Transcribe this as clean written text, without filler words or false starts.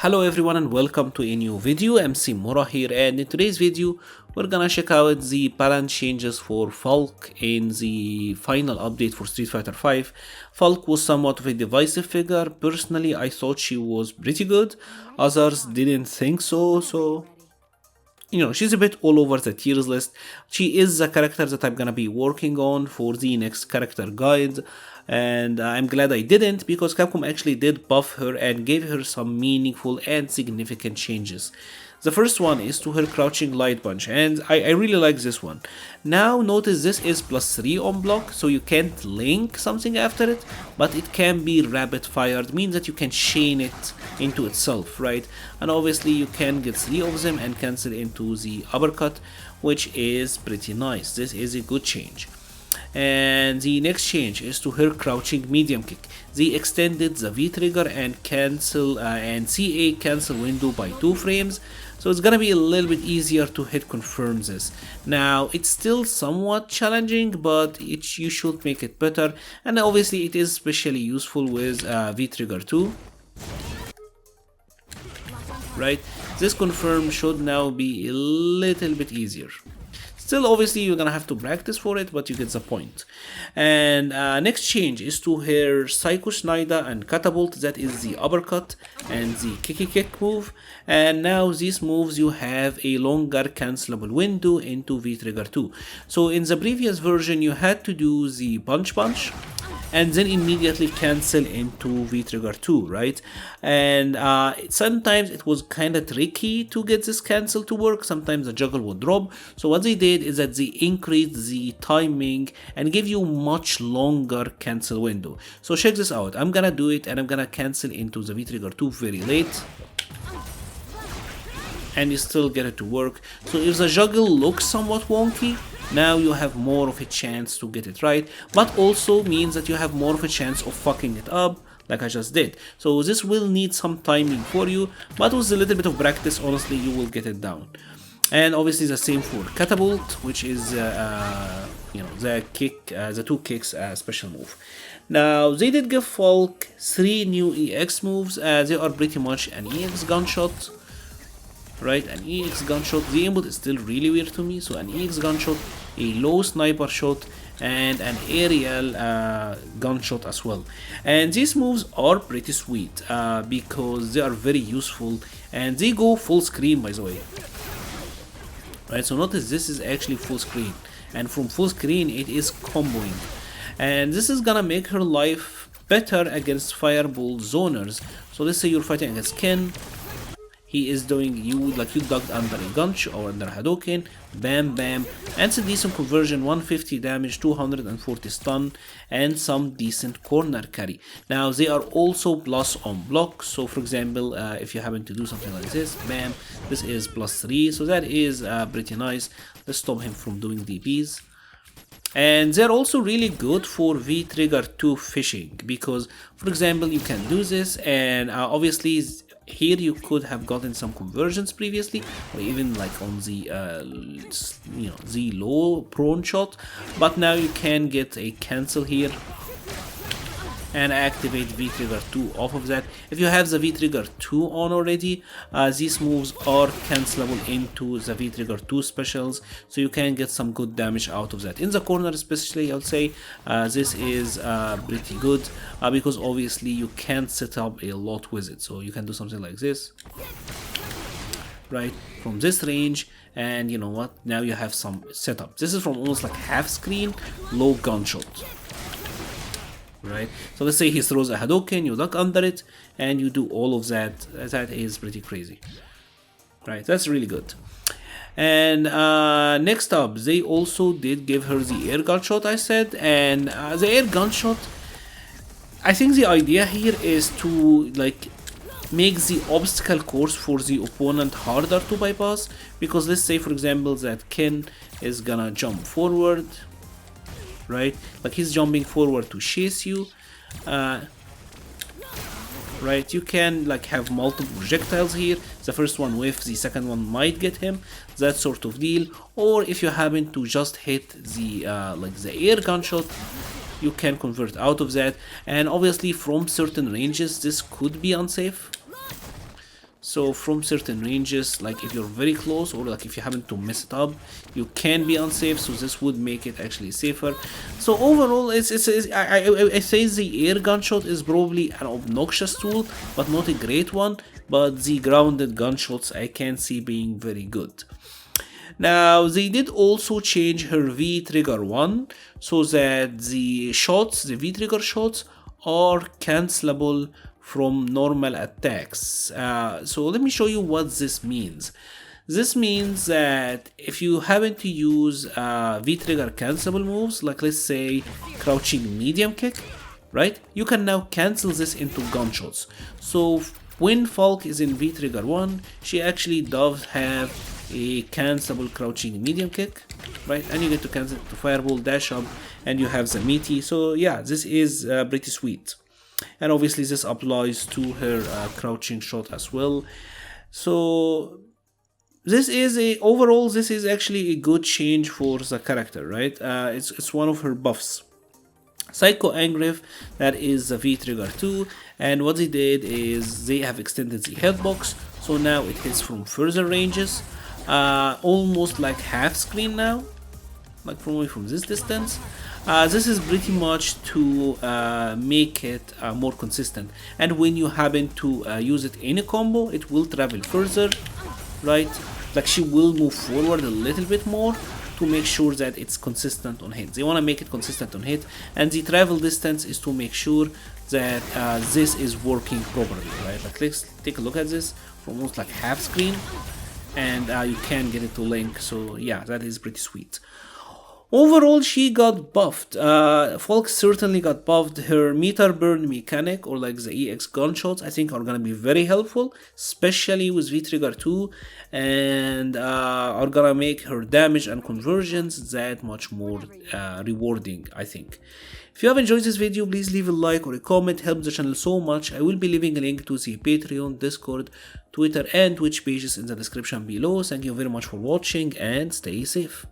Hello everyone and welcome to a new video. MC-Mura here, and in today's video we're gonna check out the balance changes for Falke in the final update for Street Fighter V. Falke was somewhat of a divisive figure. Personally, I thought she was pretty good. Others didn't think so. She's a bit all over the tiers list. She is a character that I'm gonna be working on for the next character guide, and I'm glad I didn't, because Capcom actually did buff her and gave her some meaningful and significant changes. The first one is to her crouching light punch, and I really like this one. Now notice this is +3 on block, so you can't link something after it, but it can be rapid fired, means that you can chain it into itself, right? And obviously you can get 3 of them and cancel into the uppercut, which is pretty nice. This is a good change. And the next change is to her crouching medium kick. They extended the V trigger and cancel and CA cancel window by 2 frames, so it's gonna be a little bit easier to hit confirm this. Now it's still somewhat challenging, but you should make it better, and obviously it is especially useful with V trigger 2. Right, this confirm should now be a little bit easier. Still, obviously, you're gonna have to practice for it, but you get the point. And next change is to her Psycho Schneider and Catapult. That is the uppercut and the kick move. And now these moves, you have a longer cancelable window into V trigger 2. So in the previous version, you had to do the punch and then immediately cancel into V trigger 2, right? And sometimes it was kind of tricky to get this cancel to work. Sometimes the juggle would drop. So what they did is that they increased the timing and give you much longer cancel window. So check this out. I'm gonna do it, and I'm gonna cancel into the V trigger 2 very late, and you still get it to work. So if the juggle looks somewhat wonky, now you have more of a chance to get it right, but also means that you have more of a chance of fucking it up like I just did. So this will need some timing for you, but with a little bit of practice, honestly, you will get it down. And obviously the same for Catapult, which is the kick, the 2 kicks special move. Now they did give Falke 3 new EX moves. They are pretty much an EX gunshot, right? An EX gunshot. The input is still really weird to me. So an EX gunshot, a low sniper shot, and an aerial gunshot as well. And these moves are pretty sweet because they are very useful, and they go full screen, by the way. Right, so notice this is actually full screen, and from full screen it is comboing, and this is gonna make her life better against fireball zoners. So let's say you're fighting against Ken. He is doing you ducked under a gunshot or under a Hadouken, bam, and it's a decent conversion, 150 damage, 240 stun, and some decent corner carry. Now they are also plus on block, so for example, if you happen to do something like this, bam, this is +3, so that is pretty nice. Let's stop him from doing DPs. And they're also really good for V trigger 2 fishing, because for example you can do this, and obviously here you could have gotten some conversions previously, or even like on the the low prone shot, but now you can get a cancel here and activate V trigger 2 off of that. If you have the V trigger 2 on already, these moves are cancelable into the V trigger 2 specials, so you can get some good damage out of that. In the corner especially, I'll say this is pretty good because obviously you can't set up a lot with it. So you can do something like this, right, from this range, and you know what, now you have some setup. This is from almost like half screen, low gunshot. Right, so let's say he throws a Hadouken, you duck under it, and you do all of that. That is pretty crazy, right? That's really good. And next up, they also did give her the air gunshot, I said, and the air gunshot, I think the idea here is to like make the obstacle course for the opponent harder to bypass, because let's say for example that Ken is gonna jump forward, right, like he's jumping forward to chase you, right, you can like have multiple projectiles here. The first one whiffs, the second one might get him, that sort of deal. Or if you happen to just hit the like the air gunshot, you can convert out of that, and obviously from certain ranges this could be unsafe. So from certain ranges, like if you're very close or like if you happen to mess it up, you can be unsafe. So this would make it actually safer. So overall, I say the air gunshot is probably an obnoxious tool, but not a great one. But the grounded gunshots I can see being very good. Now they did also change her V trigger 1 so that the shots, the V trigger shots, are cancelable from normal attacks. So let me show you what this means. This means that if you happen to use V trigger cancelable moves, like let's say crouching medium kick, right? You can now cancel this into gunshots. So when Falke is in V trigger 1, she actually does have a cancelable crouching medium kick, right? And you get to cancel it to fireball, dash up, and you have the meaty. So yeah, this is pretty sweet. And obviously this applies to her crouching shot as well. So this is overall this is actually a good change for the character, right? It's one of her buffs. Psycho Angrif, that is the V trigger 2, and what they did is they have extended the hitbox, so now it hits from further ranges, almost like half screen now, like from this distance. This is pretty much to make it more consistent, and when you happen to use it in a combo, it will travel further, right? Like she will move forward a little bit more to make sure that it's consistent on hit. They want to make it consistent on hit, and the travel distance is to make sure that this is working properly, right? Like let's take a look at this for almost like half screen, and you can get it to link. So yeah, that is pretty sweet. Overall, she got buffed. Falke certainly got buffed. Her meter burn mechanic, or like the EX gunshots, I think are gonna be very helpful, especially with V trigger 2, and are gonna make her damage and conversions that much more rewarding, I think. If you have enjoyed this video, please leave a like or a comment, helps the channel so much. I will be leaving a link to the Patreon, Discord, Twitter and Twitch pages in the description below. Thank you very much for watching and stay safe.